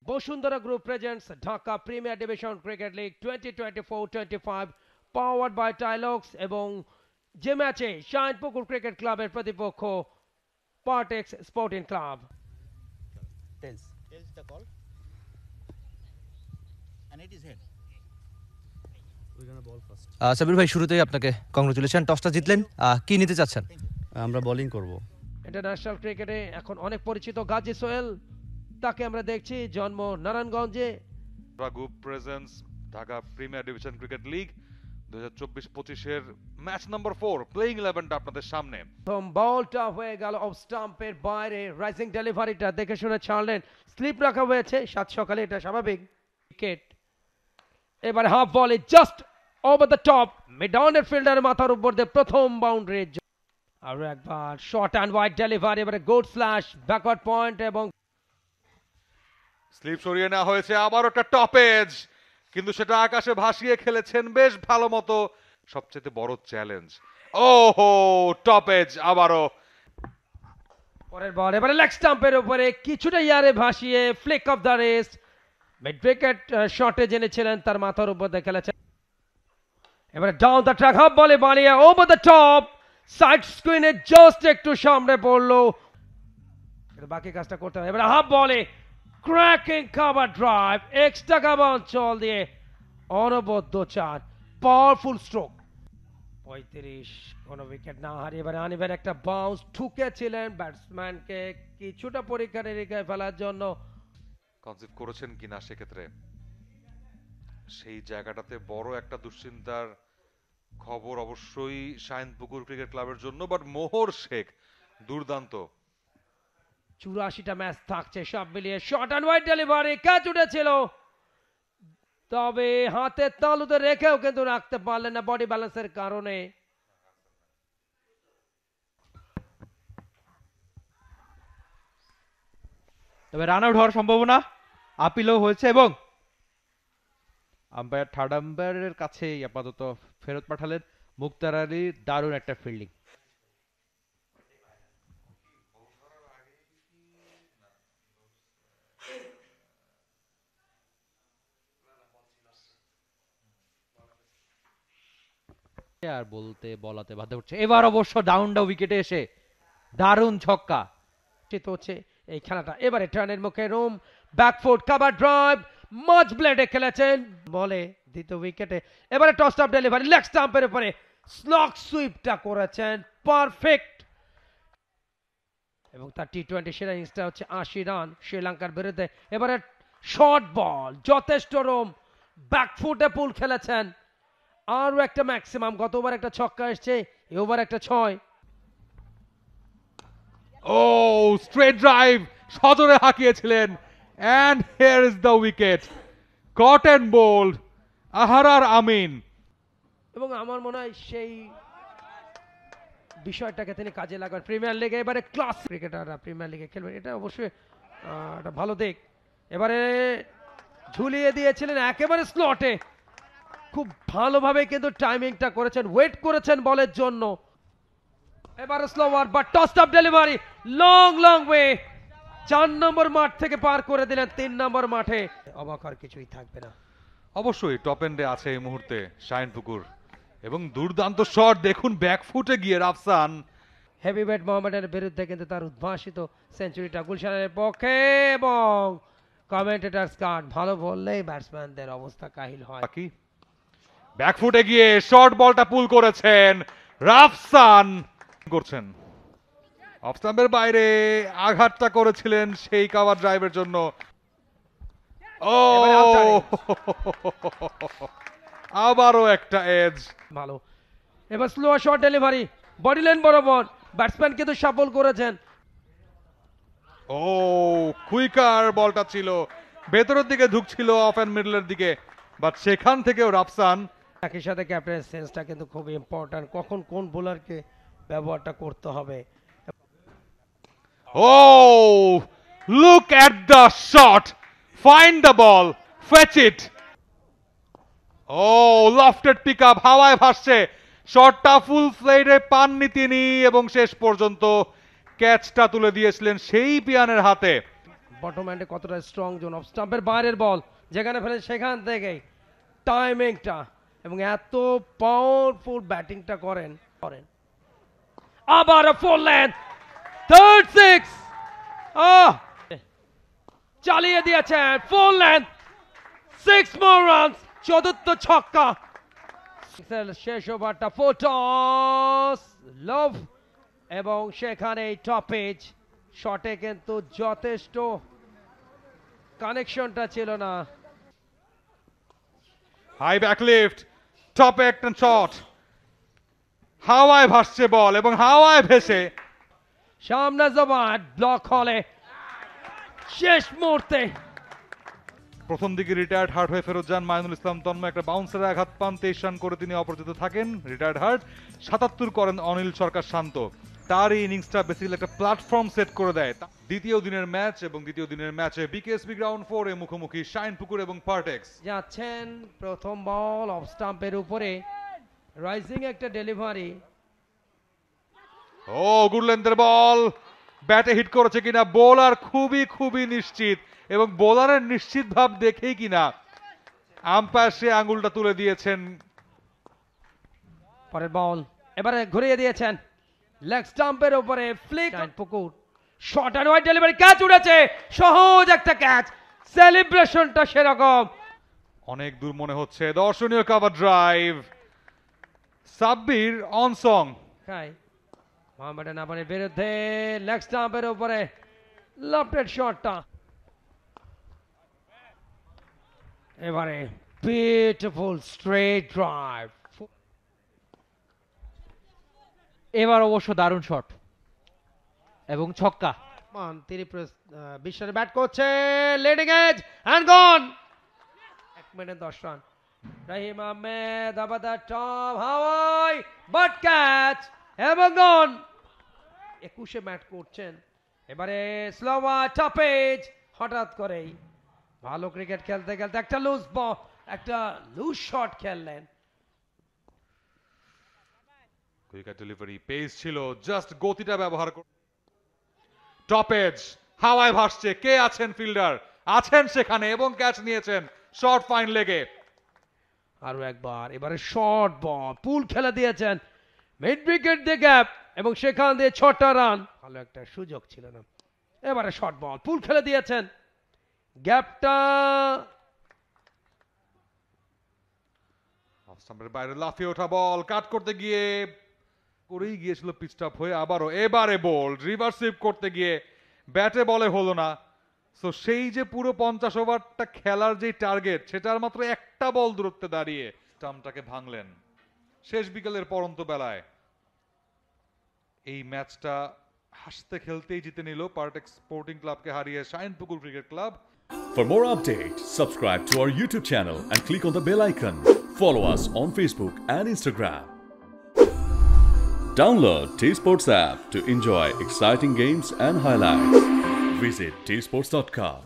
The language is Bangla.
Boshundara Group presents Dhaka Premier Division Cricket League 2024-25 powered by Tilox এবং যে ম্যাচে শাইনপুকুর ক্রিকেট ক্লাবের প্রতিপক্ষ Partex sporting club. Tells the call and it is head. We're gonna ball first. Sabir ভাই শুরুতেই আপনাকে কংগ্রেচুলেশন, টসটা জিতলেন, কি নিতে চাচ্ছেন? আমরা বোলিং করব। ইন্টারন্যাশনাল ক্রিকেটে এখন অনেক পরিচিত গাজী সোহেল, তাকে আমরা দেখছি জন্ম নারায়ণগঞ্জে। Group presence Dhaka premier division cricket league 2024-25 এর ম্যাচ নাম্বার 4 প্লেইং 11টা আপনাদের সামনে। প্রথম বলটা হয়ে গেল অফ স্টাম্পের বাইরে, রাইজিং ডেলিভারিটা দেখে শুনে ছাড়লেন, স্লিপ রাখা হয়েছে, সাত সকালে এটা স্বাভাবিক। উইকেট এবারে হাফ বলে just over the top, mid অনের ফিল্ডারের মাথার উপর দিয়ে প্রথম বাউন্ডারি। আর একবার শর্ট অ্যান্ড ওয়াইড ডেলিভারি, এবারে গুড স্ল্যাশ ব্যাকওয়ার্ড পয়েন্ট এবং স্লিপ সরিয়ে নেওয়া হয়েছে, আবার একটা টপ এজ, কিন্তু সেটা আকাশে ভাসিয়ে খেলেছেন বেশ ভালো মতো। সবচেয়ে বড় চ্যালেঞ্জ, ওহো টপ এজ আবারও। পরের বল এবারে লেগ স্টাম্পের উপরে কিছুটা ইয়ারে ভাসিয়ে Flick of the rest, mid wicket শটে জেনেছিলেন, তার মাথার উপর দিয়ে খেলেছেন। এবারে ডাউন দ্য ট্র্যাক হাফ বলে বানিয়ে ওভার দ্য টপ, সাইড স্ক্রিনে জাস্ট একটু সামনে পড়লো, বাকি কাজটা করতে হবে। এবারে হাফ বলে cracking cover drive, extra cover অঞ্চল দিয়ে অনবদ্য চার, পাওয়ারফুল স্ট্রোক। 35 কোনো উইকেট না হারিয়ে এবারে আনিবের একটা বাউন্স ঠুকেছিলেন ব্যাটসম্যানকে কিছুটা পরীক্ষা নিরীক্ষায় ফেলার জন্য। কনসিভ করেছেন কিনা সেক্ষেত্রে সেই জায়গাটাতে বড় একটা দুশ্চিন্তার খবর অবশ্যই শাইনপুকুর ক্রিকেট ক্লাবের জন্য, বাট মোহর শেখ দুর্দান্ত। 84টা ম্যাচ থাকছে সব মিলিয়ে, short and wide delivery, catch উঠেছিল, তবে হাতের তালুতে রেখেও কিন্তু রাখতে পারলেন না বডি ব্যালেন্সের কারণে। তবে রান আউট হওয়ার সম্ভাবনা, আপিলও হয়েছে এবং আম্পায়ার থার্ড আম্পায়ারের কাছে আপাতত ফেরত পাঠালেন। মুক্তার আলী দারুণ একটা ফিল্ডিং। আর বলাতে বাধ্য করছে। এবার অবশ্য ডাউনটা উইকেটে এসে দারুণ ছক্কা হচ্ছে এই খেলাটা। এবারে টার্নের মুখে রুম, ব্যাকফুট কভার ড্রাইভ, মাঝ ব্লেডে খেলেছেন বলে দ্বিতীয় উইকেটে। এবারে টস আপ ডেলিভারি লেগ স্টাম্পের উপরে স্লগ সুইপটা করেছেন পারফেক্ট, এবং তার টি-20 সেরা ইনিংসটা হচ্ছে 80 রান শ্রীলঙ্কার বিরুদ্ধে। এবারে শর্ট বল যথেষ্ট রুম, ব্যাকফুটে পুল খেলেছেন, আরো একটা ম্যাক্সিমাম, গতবার একটা ছক্কা এসছে, এবার একটা 6। ও স্ট্রেট ড্রাইভ সজোরে হাঁকিয়েছিলেন, and here is the wicket, caught and bowled Ahrar Amin. এবং আমার মনে হয় সেই বিষয়টাকে তিনি কাজে লাগান প্রিমিয়ার লিগে। এবারে ক্লাস ক্রিকেটাররা প্রিমিয়ার লিগে খেলবেন, এটা অবশ্যই একটা ভালো দিক। এবারে ঝুলিয়ে দিয়েছিলেন একেবারে স্লটে, খুব ভালোভাবে কিন্তু টাইমিংটা করেছেন, ওয়েট করেছেন বলের জন্য। এবারে slower but টসড up delivery, long way, 4 নম্বর মাঠ থেকে পার করে দিলেন 3 নম্বর মাঠে। অবাক হওয়ার কিছুই থাকবে না। অবশ্যই টপ এন্ডে আছে এই মুহূর্তে শাইনপুকুর, এবং দুর্দান্ত শট দেখুন ব্যাকফুটে গিয়ে রাফসান। হেভিওয়েট মোহাম্মদের বিরুদ্ধে কিন্তু তার উদ্ভাসিত সেঞ্চুরিটা গুলশানের পক্ষে, এবং কমেন্টেটরস কার্ড ভালো বললেই ব্যাটসম্যানদের অবস্থা কাহিল হয়। বাকি ব্যাকফুটে গিয়ে শর্ট বলটা পুল করেছেন রাফসান, করছেন অফ স্টাম্পের বাইরে আঘাতটা করেছিলেন সেই কভার ড্রাইভের জন্য। ও আবারও একটা এজ, ভালো। এবার slow short delivery body line বরাবর, ব্যাটসম্যান কিন্তু সফল করেছেন। ও কুইকার বলটা ছিল, ভেতরের দিকে ঢুকছিল অফ এন্ড মিডলের দিকে, বাট সেখান থেকেও রাফসান। একই সাথে ক্যাপ্টেন সেন্সটা কিন্তু খুব ইম্পর্টেন্ট, কখন কোন বোলারকে ব্যবহারটা করতে হবে। Oh look at the shot, find the ball, fetch it. Oh lofted pick up, হাওয়ায় ভাসছে, শটটা ফুল ফ্লেডে পাননি তিনি, এবং শেষ পর্যন্ত ক্যাচটা তুলে দিয়েছিলেন সেই পিয়ানের হাতে। বটম হ্যান্ডে কতটা স্ট্রং জোন, অফ স্টাম্পের বাইরের বল যেখানে ফেলে সেখান থেকেই টাইমিংটা এবং এত পাওয়ারফুল ব্যাটিংটা করেন। আবার ফুল লেন্থ, থার্ড সিক্স, চালিয়ে দিয়েছেন ফুল লেন্থ, 6 more runs, চতুর্থ ছক্কা। শেষ ওভারটা 4 টস লভ এবং সেখানে টপ এজ শটে কিন্তু যথেষ্ট কানেকশনটা ছিল না। হাই ব্যাক লিফট, টপ একটা শট, হাওয়ায় ভাসছে বল এবং হাওয়ায় ভেসে সামনে জবান ব্লক হলে শেষ মুহূর্তে প্রথম দিকে রিটায়ার্ড হার্ট হয়ে ফেরত যান মাইনুল ইসলাম তন্ময়। একটা বাউন্সারে আঘাত পান, 23 রান করে তিনি অপরাজিত থাকেন। রিটায়ার্ড হার্ট 77 করেন অনিল সরকার শান্ত। তার এই ইনিংসটা বেসিক্যালি একটা প্ল্যাটফর্ম সেট করে দেয়। দ্বিতীয় দিনের ম্যাচ এবং দ্বিতীয় দিনের ম্যাচে বিকেএসপি গ্রাউন্ড 4 এ মুখোমুখি শাইনপুকুর এবং পার্টেক্স। যাচ্ছেন প্রথম বল অফ স্টাম্পের উপরে, রাইজিং একটা ডেলিভারি। ও গুড লেন্থের বল, ব্যাটে হিট করেছে কিনা বোলার খুবই নিশ্চিত এবং বোলারের নিশ্চিত ভাব দেখেই কিনা আম্পায়ার সে আঙ্গুলটা তুলে দিয়েছেন। পরের বল এবারে ঘুরিয়ে দিয়েছেন লেগ স্টাম্পের উপরে, ফ্লিক পুকুর short and wide delivery, catch উড়েছে, সহজ একটা ক্যাচ, সেলিব্রেশনটা সেরকম। অনেক দূর মনে হচ্ছে, দর্শনীয় cover drive, Sabbir on song. Mohammad নাবানের বিরুদ্ধে লেগ স্টাম্পের উপরে লেফটেড শটটা, এবারে বিউটিফুল স্ট্রেট ড্রাইভ। এবার অবশ্য দারুণ শট এবং ছক্কা। তিনি বিশ্বের ব্যাট করছে, leading edge and gone, 1 minute 10 run. Rahim Ahmed আবার দ্য টপ, হাওয়াই বাট ক্যাচ এবং গন। 21-এ ব্যাট করছেন, এবারে স্লোয়ার টপ এজ, হঠাৎ করেই ভালো ক্রিকেট খেলতে খেলতে একটা লুজ বল, একটা লুজ শট খেললেন। কুইক ডেলিভারি, পেস ছিল, জাস্ট গতিটা ব্যবহার করে। টপ এজ, হাওয়ায় ভাসছে, কে আছেন ফিল্ডার, আছেন সেখানে এবং ক্যাচ নিয়েছেন শর্ট ফাইন লেগে। আরো একবার এবারে শর্ট বল, পুল খেলে দিয়েছেন, মিড উইকেট দিয়ে গ্যাপ এবং সেখান দিয়ে 6টা রান, ভালো একটা সুযোগ ছিল না। এবারে শর্ট বল, পুল খেলে দিয়েছেন, গ্যাপটা অফ স্টাম্পের বাইরে লাফিয়ে ওঠা বল, কাট করতে গিয়ে করেই গিয়েছিল পিচ আপ হয়ে, আবারও এবারে বল রিভার্স সুইপ করতে গিয়ে ব্যাটে বলে হলো না। সো সেই যে পুরো 50 ওভারটা খেলার যে টার্গেট, সেটার মাত্র একটা বল দূরত্বে দাঁড়িয়ে স্টাম্পটাকে ভাঙলেন শেষ বিকেলের পরন্ত বেলায়। এই ম্যাচটা হাসতে খেলতেই জিতে নিল পার্টেক্স স্পোর্টিং ক্লাবকে হারিয়ে Shinepukur cricket club. For more updates, subscribe to our YouTube channel and click on the bell icon. Follow us on Facebook and Instagram. Download T-Sports app to enjoy exciting games and highlights. Visit tsports.com.